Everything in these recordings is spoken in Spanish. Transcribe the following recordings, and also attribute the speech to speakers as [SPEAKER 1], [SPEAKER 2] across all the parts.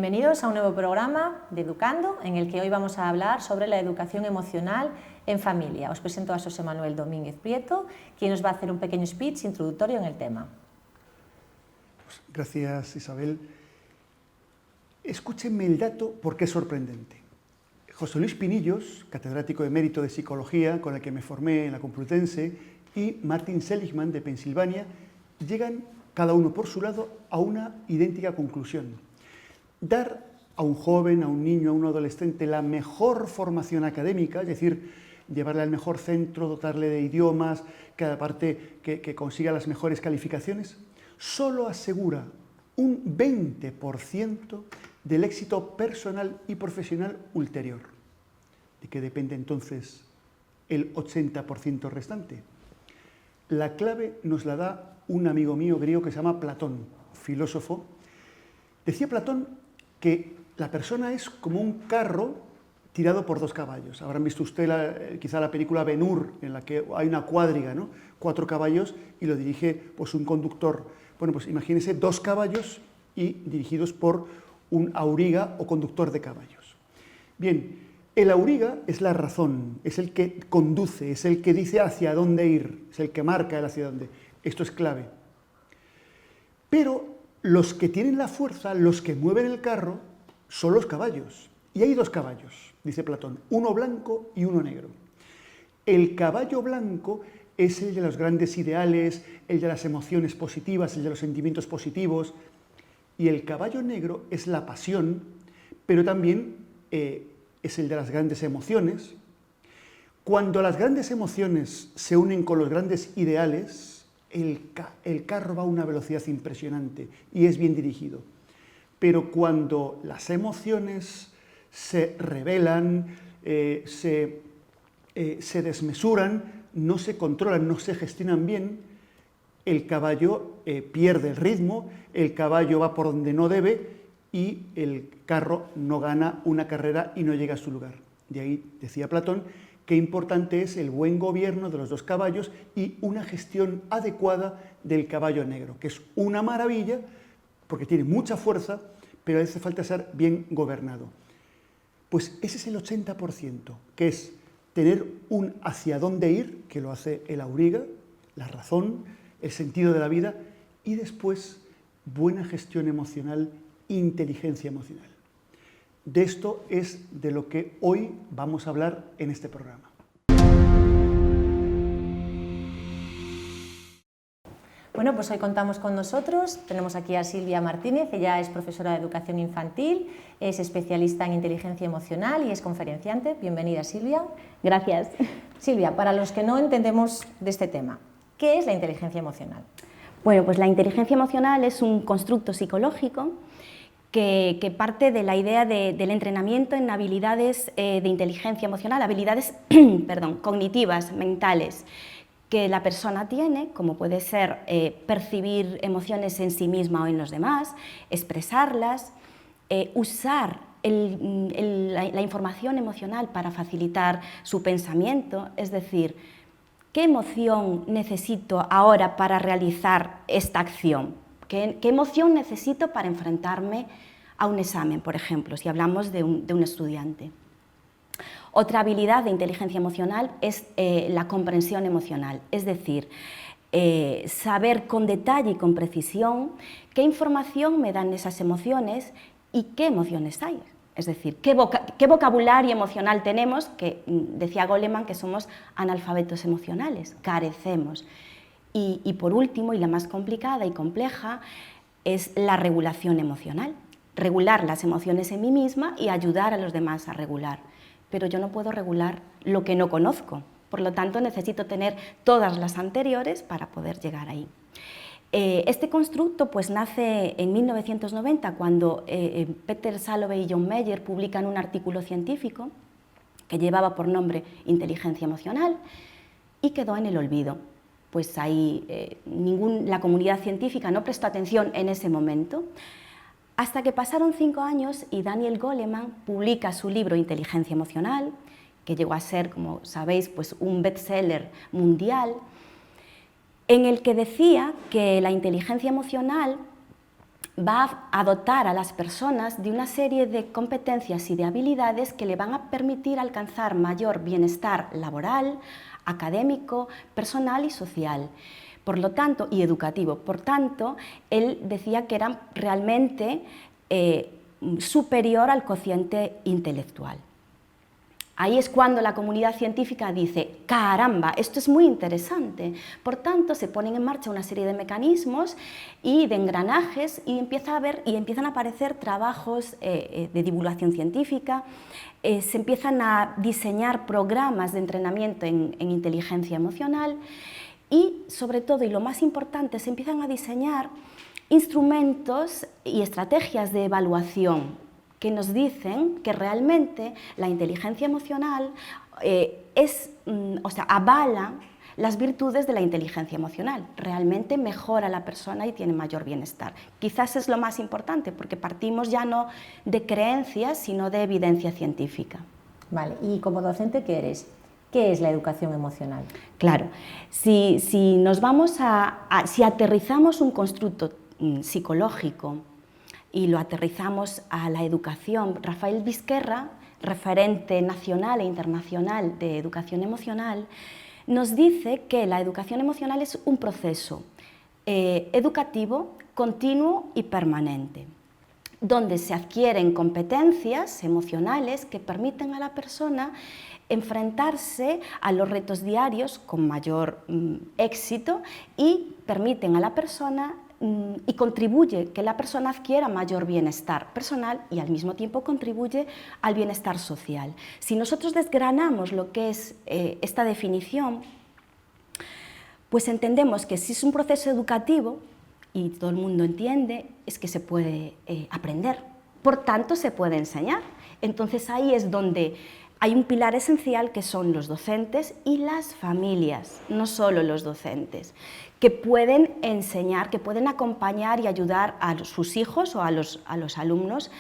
[SPEAKER 1] Bienvenidos a un nuevo programa de Educando, en el que hoy vamos a hablar sobre la educación emocional en familia. Os presento a José Manuel Domínguez Prieto, quien nos va a hacer un pequeño speech introductorio en el tema.
[SPEAKER 2] Pues gracias, Isabel. Escúchenme el dato porque es sorprendente. José Luis Pinillos, catedrático emérito de Psicología, con el que me formé en la Complutense, y Martin Seligman, de Pensilvania, llegan, cada uno por su lado, a una idéntica conclusión. Dar a un joven, a un niño, a un adolescente la mejor formación académica, es decir, llevarle al mejor centro, dotarle de idiomas, cada parte que consiga las mejores calificaciones, solo asegura un 20% del éxito personal y profesional ulterior. ¿De qué depende entonces el 80% restante? La clave nos la da un amigo mío griego que se llama Platón, filósofo. Decía Platón que la persona es como un carro tirado por dos caballos. Habrán visto usted quizá la película Ben-Hur, en la que hay una cuadriga, ¿no? 4 caballos y lo dirige pues, un conductor. Bueno, pues imagínense 2 caballos y dirigidos por un auriga o conductor de caballos. Bien, el auriga es la razón, es el que conduce, es el que dice hacia dónde ir, es el que marca el hacia dónde. Esto es clave. Pero los que tienen la fuerza, los que mueven el carro, son los caballos. Y hay 2 caballos, dice Platón, uno blanco y uno negro. El caballo blanco es el de los grandes ideales, el de las emociones positivas, el de los sentimientos positivos. Y el caballo negro es la pasión, pero también es el de las grandes emociones. Cuando las grandes emociones se unen con los grandes ideales, el carro va a una velocidad impresionante y es bien dirigido. Pero cuando las emociones se rebelan, se desmesuran, no se controlan, no se gestionan bien, el caballo pierde el ritmo, el caballo va por donde no debe y el carro no gana una carrera y no llega a su lugar. De ahí decía Platón, qué importante es el buen gobierno de los 2 caballos y una gestión adecuada del caballo negro, que es una maravilla porque tiene mucha fuerza, pero hace falta ser bien gobernado. Pues ese es el 80%, que es tener un hacia dónde ir, que lo hace el auriga, la razón, el sentido de la vida, y después buena gestión emocional, inteligencia emocional. De esto es de lo que hoy vamos a hablar en este programa.
[SPEAKER 1] Bueno, pues hoy contamos con nosotros, tenemos aquí a Silvia Martínez, ella es profesora de educación infantil, es especialista en inteligencia emocional y es conferenciante. Bienvenida, Silvia.
[SPEAKER 3] Gracias.
[SPEAKER 1] Silvia, para los que no entendemos de este tema, ¿qué es la inteligencia emocional?
[SPEAKER 3] Bueno, pues la inteligencia emocional es un constructo psicológico que parte de la idea del entrenamiento en habilidades de inteligencia emocional, habilidades cognitivas, mentales, que la persona tiene, como puede ser percibir emociones en sí misma o en los demás, expresarlas, usar la información emocional para facilitar su pensamiento, es decir, ¿qué emoción necesito ahora para realizar esta acción? ¿Qué emoción necesito para enfrentarme a un examen, por ejemplo, si hablamos de un estudiante? Otra habilidad de inteligencia emocional es la comprensión emocional, es decir, saber con detalle y con precisión qué información me dan esas emociones y qué emociones hay. Es decir, qué vocabulario emocional tenemos, que decía Goleman que somos analfabetos emocionales, carecemos. Y por último, y la más complicada y compleja, es la regulación emocional. Regular las emociones en mí misma y ayudar a los demás a regular. Pero yo no puedo regular lo que no conozco, por lo tanto necesito tener todas las anteriores para poder llegar ahí. Este constructo pues, nace en 1990 cuando Peter Salovey y John Mayer publican un artículo científico que llevaba por nombre Inteligencia emocional y quedó en el olvido. Pues ahí la comunidad científica no prestó atención en ese momento, hasta que pasaron 5 años y Daniel Goleman publica su libro Inteligencia emocional, que llegó a ser, como sabéis, pues un bestseller mundial, en el que decía que la inteligencia emocional va a dotar a las personas de una serie de competencias y de habilidades que le van a permitir alcanzar mayor bienestar laboral, académico, personal y social. Por lo tanto, y educativo. Por tanto, él decía que era realmente superior al cociente intelectual. Ahí es cuando la comunidad científica dice, caramba, esto es muy interesante. Por tanto, se ponen en marcha una serie de mecanismos y de engranajes y empiezan a aparecer trabajos de divulgación científica, se empiezan a diseñar programas de entrenamiento en inteligencia emocional y, sobre todo, y lo más importante, se empiezan a diseñar instrumentos y estrategias de evaluación que nos dicen que realmente la inteligencia emocional avala las virtudes de la inteligencia emocional, realmente mejora a la persona y tiene mayor bienestar. Quizás es lo más importante, porque partimos ya no de creencias, sino de evidencia científica.
[SPEAKER 1] Vale, y como docente, ¿qué eres? ¿Qué es la educación emocional?
[SPEAKER 3] Claro, si aterrizamos un constructo psicológico y lo aterrizamos a la educación, Rafael Vizquerra, referente nacional e internacional de educación emocional, nos dice que la educación emocional es un proceso educativo, continuo y permanente, donde se adquieren competencias emocionales que permiten a la persona enfrentarse a los retos diarios con mayor éxito y permiten a la persona y contribuye que la persona adquiera mayor bienestar personal y al mismo tiempo contribuye al bienestar social. Si nosotros desgranamos lo que es esta definición, pues entendemos que si es un proceso educativo, y todo el mundo entiende, es que se puede aprender, por tanto se puede enseñar. Entonces ahí es donde hay un pilar esencial que son los docentes y las familias, no solo los docentes, que pueden enseñar, que pueden acompañar y ayudar a sus hijos o a los alumnos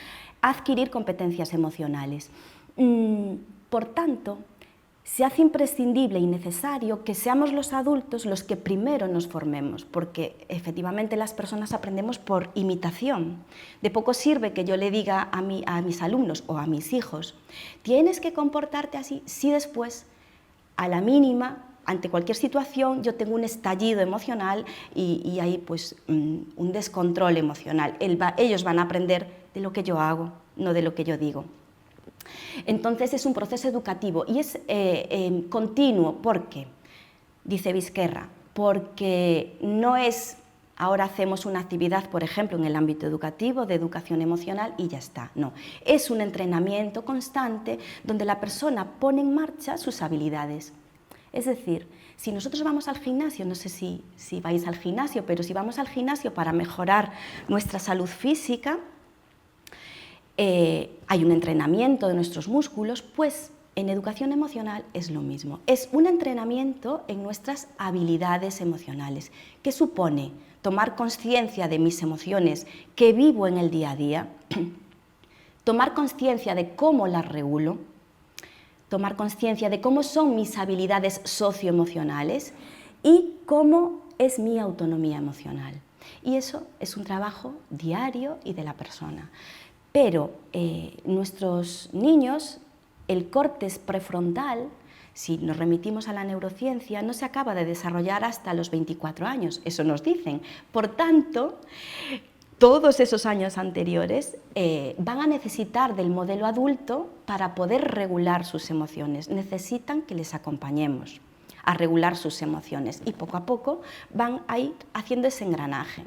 [SPEAKER 3] a adquirir competencias emocionales. Por tanto, se hace imprescindible y necesario que seamos los adultos los que primero nos formemos, porque efectivamente las personas aprendemos por imitación. De poco sirve que yo le diga a mis alumnos o a mis hijos, tienes que comportarte así, si después, a la mínima, ante cualquier situación, yo tengo un estallido emocional y hay pues un descontrol emocional. Ellos van a aprender de lo que yo hago, no de lo que yo digo. Entonces es un proceso educativo y es continuo. ¿Por qué? Dice Vizquerra, porque no es ahora hacemos una actividad, por ejemplo, en el ámbito educativo, de educación emocional y ya está. No, es un entrenamiento constante donde la persona pone en marcha sus habilidades. Es decir, si nosotros vamos al gimnasio, no sé si vais al gimnasio, pero si vamos al gimnasio para mejorar nuestra salud física, hay un entrenamiento de nuestros músculos, pues en educación emocional es lo mismo. Es un entrenamiento en nuestras habilidades emocionales, que supone tomar conciencia de mis emociones que vivo en el día a día, tomar conciencia de cómo las regulo, tomar conciencia de cómo son mis habilidades socioemocionales y cómo es mi autonomía emocional. Y eso es un trabajo diario y de la persona. Pero nuestros niños, el córtex prefrontal, si nos remitimos a la neurociencia, no se acaba de desarrollar hasta los 24 años, eso nos dicen. Por tanto, todos esos años anteriores van a necesitar del modelo adulto para poder regular sus emociones. Necesitan que les acompañemos a regular sus emociones y poco a poco van a ir haciendo ese engranaje.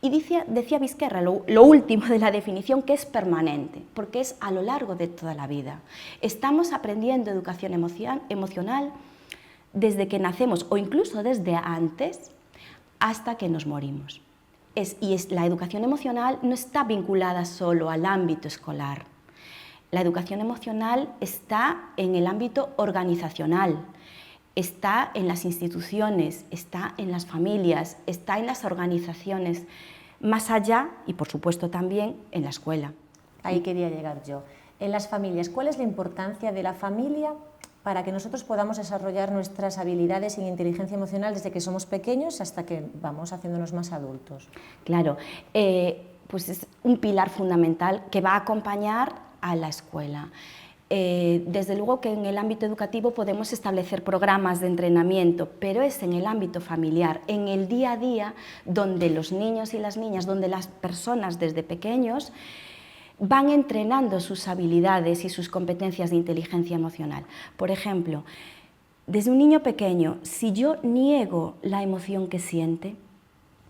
[SPEAKER 3] Y decía Vizquerra, lo último de la definición, que es permanente, porque es a lo largo de toda la vida. Estamos aprendiendo educación emocional desde que nacemos o incluso desde antes hasta que nos morimos. La educación emocional no está vinculada solo al ámbito escolar. La educación emocional está en el ámbito organizacional, está en las instituciones, está en las familias, está en las organizaciones, más allá y por supuesto también en la escuela.
[SPEAKER 1] Ahí quería llegar yo. En las familias, ¿cuál es la importancia de la familia para que nosotros podamos desarrollar nuestras habilidades en inteligencia emocional desde que somos pequeños hasta que vamos haciéndonos más adultos?
[SPEAKER 3] Claro, pues es un pilar fundamental que va a acompañar a la escuela. Desde luego que en el ámbito educativo podemos establecer programas de entrenamiento, pero es en el ámbito familiar, en el día a día, donde los niños y las niñas, donde las personas desde pequeños van entrenando sus habilidades y sus competencias de inteligencia emocional. Por ejemplo, desde un niño pequeño, si yo niego la emoción que siente,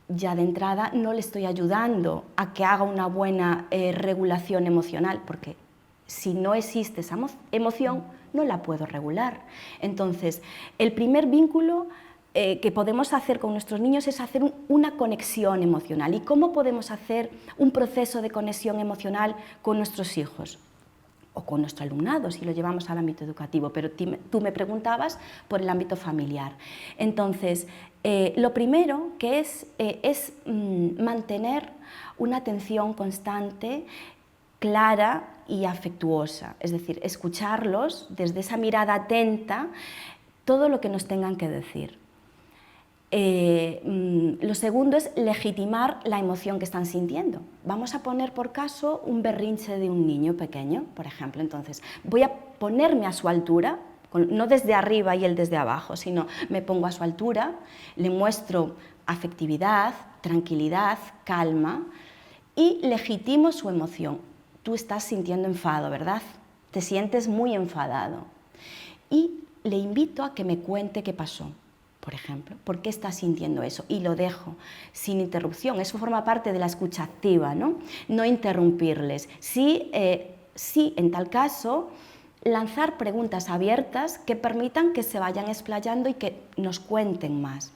[SPEAKER 3] ya de entrada no le estoy ayudando a que haga una buena regulación emocional, porque si no existe esa emoción, no la puedo regular. Entonces, el primer vínculo que podemos hacer con nuestros niños es hacer una conexión emocional. ¿Y cómo podemos hacer un proceso de conexión emocional con nuestros hijos? O con nuestro alumnado, si lo llevamos al ámbito educativo, pero tú me preguntabas por el ámbito familiar. Entonces, lo primero que es mantener una atención constante, clara y afectuosa, es decir, escucharlos desde esa mirada atenta, todo lo que nos tengan que decir. Lo segundo es legitimar la emoción que están sintiendo. Vamos a poner por caso un berrinche de un niño pequeño, por ejemplo. Entonces, voy a ponerme a su altura, no desde arriba y él desde abajo, sino me pongo a su altura, le muestro afectividad, tranquilidad, calma y legitimo su emoción. Tú estás sintiendo enfado, ¿verdad? Te sientes muy enfadado. Y le invito a que me cuente qué pasó. Por ejemplo, ¿por qué estás sintiendo eso? Y lo dejo sin interrupción. Eso forma parte de la escucha activa, ¿no? No interrumpirles. Sí, en tal caso, lanzar preguntas abiertas que permitan que se vayan explayando y que nos cuenten más.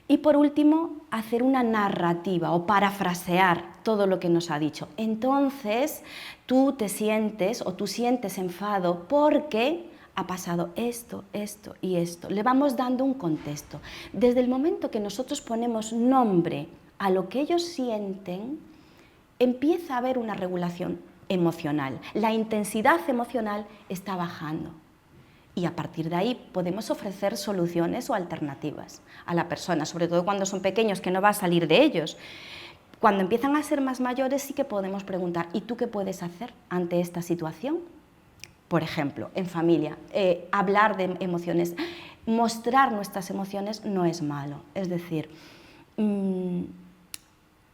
[SPEAKER 3] Y por último, hacer una narrativa o parafrasear todo lo que nos ha dicho. Entonces, tú te sientes o tú sientes enfado porque ha pasado esto, esto y esto. Le vamos dando un contexto. Desde el momento que nosotros ponemos nombre a lo que ellos sienten, empieza a haber una regulación emocional. La intensidad emocional está bajando. Y a partir de ahí podemos ofrecer soluciones o alternativas a la persona, sobre todo cuando son pequeños, que no va a salir de ellos. Cuando empiezan a ser más mayores sí que podemos preguntar, ¿y tú qué puedes hacer ante esta situación? Por ejemplo, en familia, hablar de emociones, mostrar nuestras emociones no es malo. Es decir,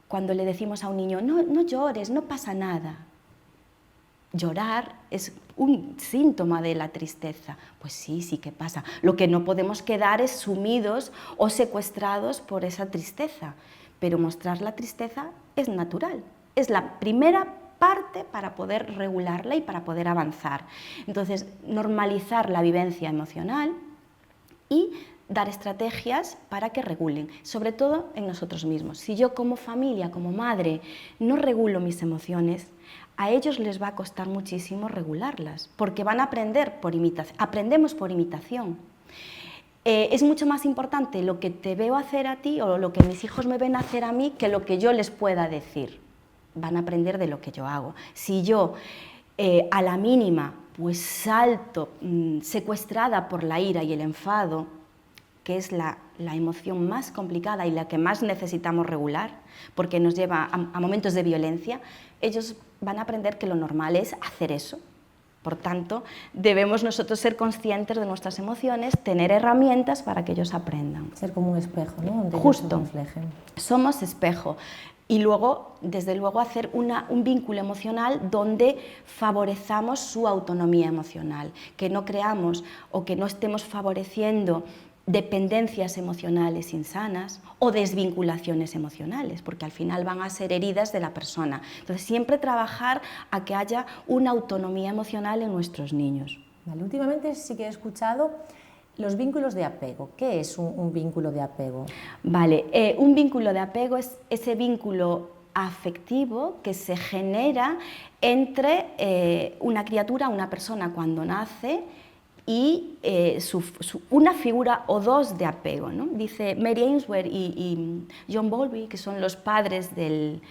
[SPEAKER 3] cuando le decimos a un niño, no llores, no pasa nada. Llorar es un síntoma de la tristeza. Pues sí que pasa. Lo que no podemos quedar es sumidos o secuestrados por esa tristeza. Pero mostrar la tristeza es natural. Es la primera parte para poder regularla y para poder avanzar. Entonces, normalizar la vivencia emocional y dar estrategias para que regulen, sobre todo en nosotros mismos. Si yo como familia, como madre, no regulo mis emociones, a ellos les va a costar muchísimo regularlas, porque van a aprender por imitación, aprendemos por imitación. Es mucho más importante lo que te veo hacer a ti o lo que mis hijos me ven hacer a mí que lo que yo les pueda decir. Van a aprender de lo que yo hago. Si yo a la mínima pues salto secuestrada por la ira y el enfado, que es la emoción más complicada y la que más necesitamos regular, porque nos lleva a momentos de violencia, ellos van a aprender que lo normal es hacer eso. Por tanto, debemos nosotros ser conscientes de nuestras emociones, tener herramientas para que ellos aprendan.
[SPEAKER 1] Ser como un espejo, ¿no? Donde
[SPEAKER 3] Justo,
[SPEAKER 1] ellos se reflejen.
[SPEAKER 3] Somos espejo. Y luego, desde luego, hacer un vínculo emocional donde favorezamos su autonomía emocional, que no creamos o que no estemos favoreciendo dependencias emocionales insanas o desvinculaciones emocionales, porque al final van a ser heridas de la persona. Entonces, siempre trabajar a que haya una autonomía emocional en nuestros niños.
[SPEAKER 1] Vale, últimamente sí que he escuchado los vínculos de apego. ¿Qué es un vínculo de apego?
[SPEAKER 3] Vale, un vínculo de apego es ese vínculo afectivo que se genera entre una criatura, una persona cuando nace, y una figura o dos de apego, ¿no? Dice Mary Ainsworth y John Bowlby, que son los padres de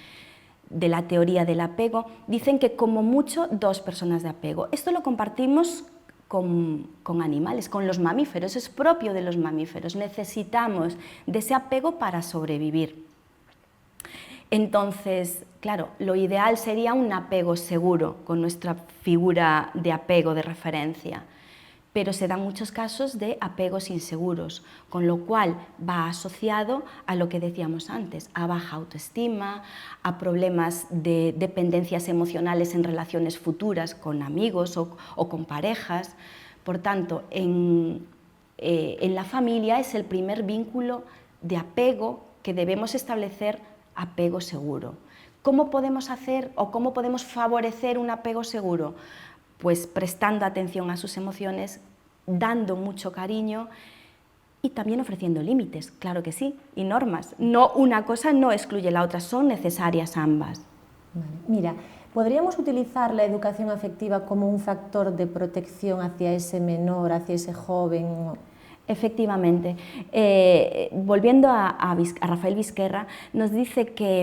[SPEAKER 3] la teoría del apego, dicen que como mucho 2 personas de apego. Esto lo compartimos con animales, con los mamíferos, es propio de los mamíferos. Necesitamos de ese apego para sobrevivir. Entonces, claro, lo ideal sería un apego seguro con nuestra figura de apego de referencia, pero se dan muchos casos de apegos inseguros, con lo cual va asociado a lo que decíamos antes, a baja autoestima, a problemas de dependencias emocionales en relaciones futuras con amigos o con parejas. Por tanto, en la familia es el primer vínculo de apego que debemos establecer, apego seguro. ¿Cómo podemos hacer o cómo podemos favorecer un apego seguro? Pues prestando atención a sus emociones, dando mucho cariño y también ofreciendo límites, claro que sí, y normas. No, una cosa no excluye la otra, son necesarias ambas.
[SPEAKER 1] Vale. Mira, ¿podríamos utilizar la educación afectiva como un factor de protección hacia ese menor, hacia ese joven?
[SPEAKER 3] Efectivamente. Volviendo a Rafael Vizquerra, nos dice que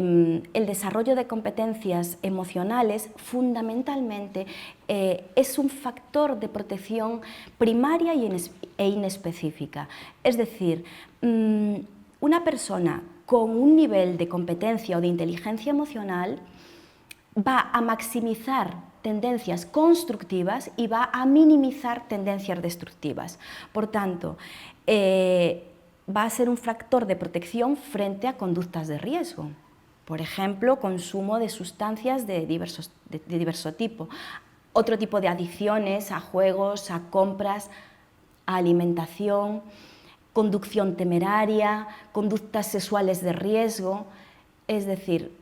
[SPEAKER 3] el desarrollo de competencias emocionales fundamentalmente es un factor de protección primaria e inespecífica. Es decir, una persona con un nivel de competencia o de inteligencia emocional va a maximizar tendencias constructivas y va a minimizar tendencias destructivas. Por tanto, va a ser un factor de protección frente a conductas de riesgo. Por ejemplo, consumo de sustancias de diverso tipo. Otro tipo de adicciones a juegos, a compras, a alimentación, conducción temeraria, conductas sexuales de riesgo. Es decir,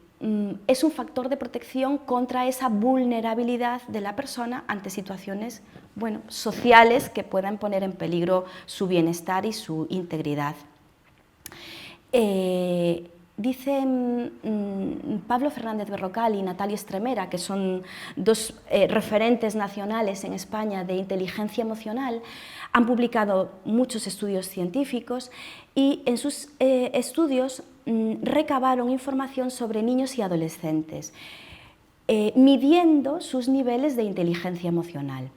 [SPEAKER 3] es un factor de protección contra esa vulnerabilidad de la persona ante situaciones, bueno, sociales que puedan poner en peligro su bienestar y su integridad. Dicen Pablo Fernández Berrocal y Natalia Estremera, que son dos referentes nacionales en España de inteligencia emocional, han publicado muchos estudios científicos y en sus estudios recabaron información sobre niños y adolescentes, midiendo sus niveles de inteligencia emocional.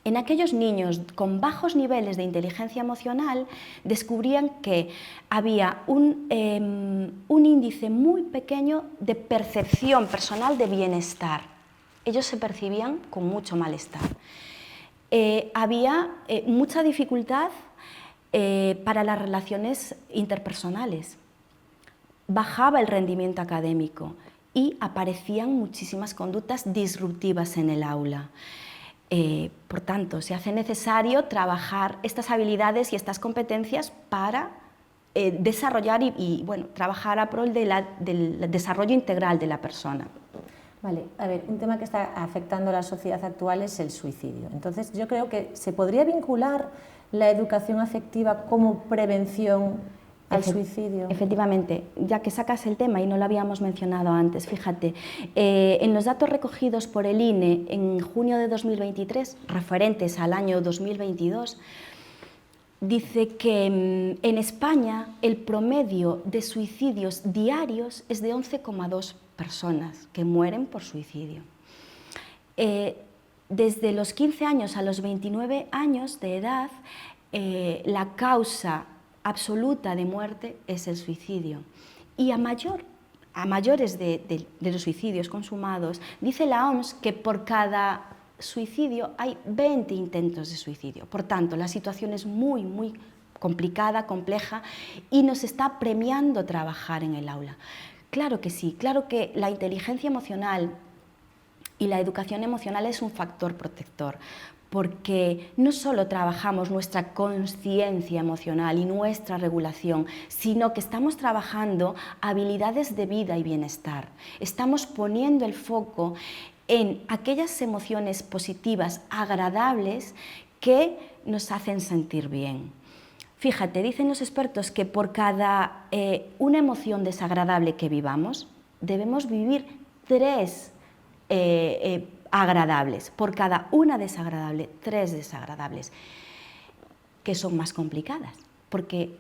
[SPEAKER 3] En aquellos niños con bajos niveles de inteligencia emocional descubrían que había un índice muy pequeño de percepción personal de bienestar. Ellos se percibían con mucho malestar. Había mucha dificultad para las relaciones interpersonales. Bajaba el rendimiento académico y aparecían muchísimas conductas disruptivas en el aula. Por tanto, se hace necesario trabajar estas habilidades y estas competencias para desarrollar y bueno, trabajar a pro del desarrollo integral de la persona.
[SPEAKER 1] Vale, a ver, un tema que está afectando a la sociedad actual es el suicidio. Entonces, yo creo que se podría vincular la educación afectiva como prevención al suicidio.
[SPEAKER 3] Efectivamente, ya que sacas el tema y no lo habíamos mencionado antes, fíjate, en los datos recogidos por el INE en junio de 2023, referentes al año 2022, dice que en España el promedio de suicidios diarios es de 11,2 personas que mueren por suicidio. Desde los 15 años a los 29 años de edad, la causa absoluta de muerte es el suicidio. Y a mayores de los suicidios consumados, dice la OMS que por cada suicidio hay 20 intentos de suicidio. Por tanto, la situación es muy, muy complicada, compleja y nos está premiando trabajar en el aula. Claro que sí, claro que la inteligencia emocional y la educación emocional es un factor protector, porque no solo trabajamos nuestra conciencia emocional y nuestra regulación, sino que estamos trabajando habilidades de vida y bienestar. Estamos poniendo el foco en aquellas emociones positivas, agradables, que nos hacen sentir bien. Fíjate, dicen los expertos que por cada una emoción desagradable que vivamos, debemos vivir 3 agradables. Por cada una desagradable, 3 desagradables, que son más complicadas, porque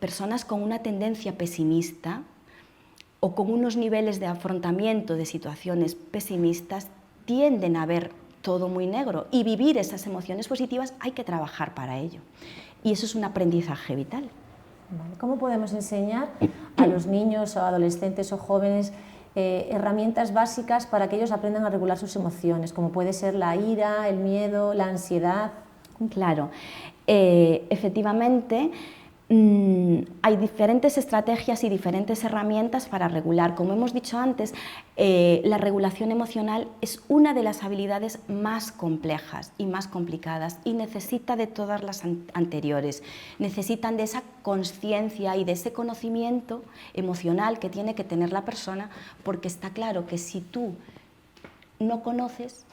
[SPEAKER 3] personas con una tendencia pesimista o con unos niveles de afrontamiento de situaciones pesimistas tienden a ver todo muy negro, y vivir esas emociones positivas hay que trabajar para ello. Y eso es un aprendizaje vital.
[SPEAKER 1] Vale. ¿Cómo podemos enseñar a los niños o adolescentes o jóvenes herramientas básicas para que ellos aprendan a regular sus emociones, como puede ser la ira, el miedo, la ansiedad?
[SPEAKER 3] Claro, efectivamente hay diferentes estrategias y diferentes herramientas para regular. Como hemos dicho antes, la regulación emocional es una de las habilidades más complejas y más complicadas y necesita de todas las anteriores. Necesitan de esa conciencia y de ese conocimiento emocional que tiene que tener la persona, porque está claro que si tú no conoces,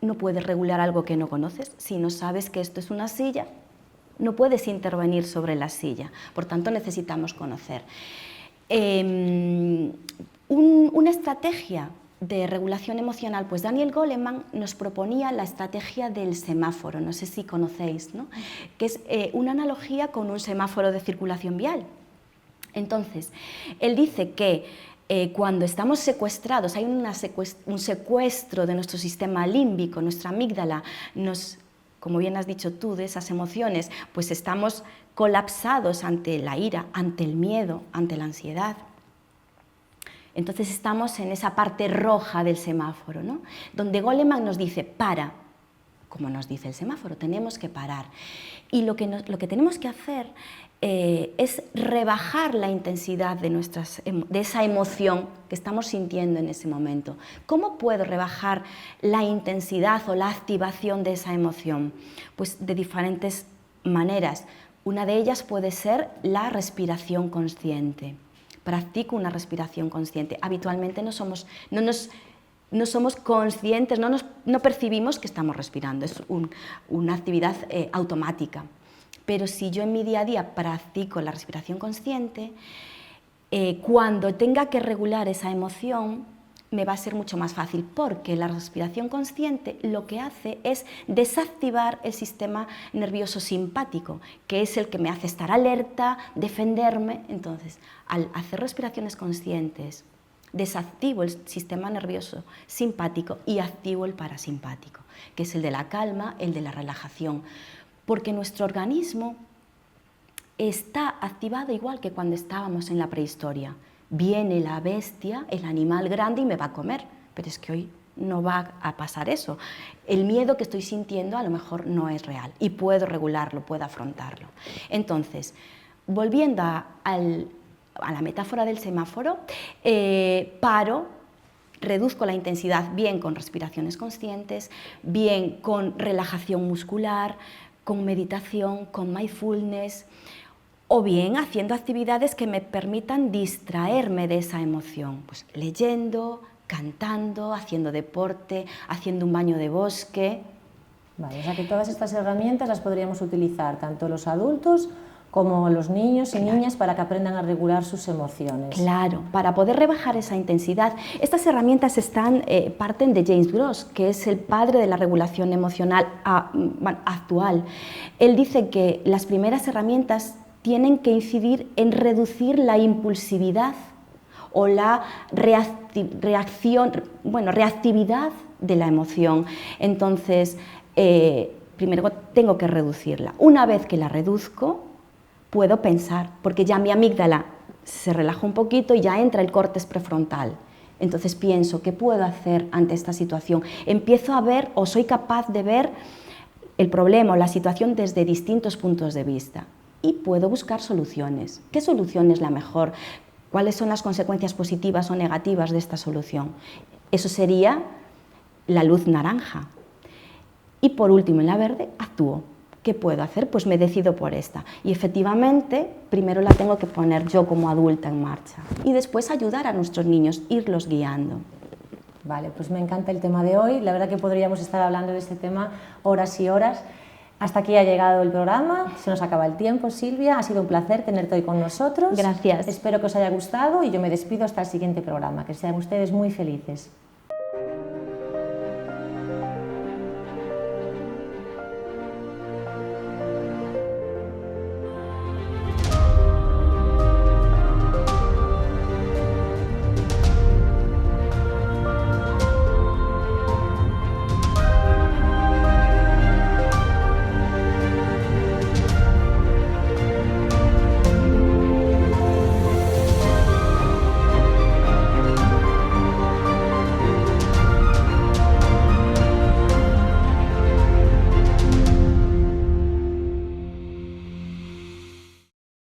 [SPEAKER 3] no puedes regular algo que no conoces. Si no sabes que esto es una silla, no puedes intervenir sobre la silla. Por tanto, necesitamos conocer. Una estrategia de regulación emocional, pues Daniel Goleman nos proponía la estrategia del semáforo, no sé si conocéis, ¿no? Que es una analogía con un semáforo de circulación vial. Entonces, él dice que cuando estamos secuestrados, hay un secuestro de nuestro sistema límbico, nuestra amígdala, como bien has dicho tú, de esas emociones, pues estamos colapsados ante la ira, ante el miedo, ante la ansiedad. Entonces estamos en esa parte roja del semáforo, ¿no? Donde Goleman nos dice, para, como nos dice el semáforo, tenemos que parar. Y lo que tenemos que hacer es rebajar la intensidad de esa emoción que estamos sintiendo en ese momento. ¿Cómo puedo rebajar la intensidad o la activación de esa emoción? Pues de diferentes maneras. Una de ellas puede ser la respiración consciente. Practico una respiración consciente. Habitualmente no somos conscientes, no percibimos que estamos respirando, es una actividad automática. Pero si yo en mi día a día practico la respiración consciente, cuando tenga que regular esa emoción, me va a ser mucho más fácil, porque la respiración consciente lo que hace es desactivar el sistema nervioso simpático, que es el que me hace estar alerta, defenderme. Entonces, al hacer respiraciones conscientes, desactivo el sistema nervioso simpático y activo el parasimpático, que es el de la calma, el de la relajación. Porque nuestro organismo está activado igual que cuando estábamos en la prehistoria. Viene la bestia, el animal grande, y me va a comer, pero es que hoy no va a pasar eso. El miedo que estoy sintiendo a lo mejor no es real y puedo regularlo, puedo afrontarlo. Entonces, volviendo a la metáfora del semáforo, paro, reduzco la intensidad bien con respiraciones conscientes, bien con relajación muscular, con meditación, con mindfulness, o bien haciendo actividades que me permitan distraerme de esa emoción, pues leyendo, cantando, haciendo deporte, haciendo un baño de bosque.
[SPEAKER 1] Vale, o sea que todas estas herramientas las podríamos utilizar tanto los adultos como los niños y niñas para que aprendan a regular sus emociones.
[SPEAKER 3] Claro, para poder rebajar esa intensidad. Estas herramientas parten de James Gross, que es el padre de la regulación emocional actual. Él dice que las primeras herramientas tienen que incidir en reducir la impulsividad o la reactividad de la emoción. Entonces, primero tengo que reducirla. Una vez que la reduzco, puedo pensar, porque ya mi amígdala se relaja un poquito y ya entra el córtex prefrontal. Entonces pienso, ¿qué puedo hacer ante esta situación? Empiezo a ver, o soy capaz de ver el problema o la situación desde distintos puntos de vista y puedo buscar soluciones. ¿Qué solución es la mejor? ¿Cuáles son las consecuencias positivas o negativas de esta solución? Eso sería la luz naranja. Y por último, en la verde, actúo. ¿Qué puedo hacer? Pues me decido por esta. Y efectivamente, primero la tengo que poner yo como adulta en marcha y después ayudar a nuestros niños, irlos guiando.
[SPEAKER 1] Vale, pues me encanta el tema de hoy. La verdad que podríamos estar hablando de este tema horas y horas. Hasta aquí ha llegado el programa, se nos acaba el tiempo, Silvia. Ha sido un placer tenerte hoy con nosotros.
[SPEAKER 3] Gracias.
[SPEAKER 1] Espero que os haya gustado y yo me despido hasta el siguiente programa. Que sean ustedes muy felices.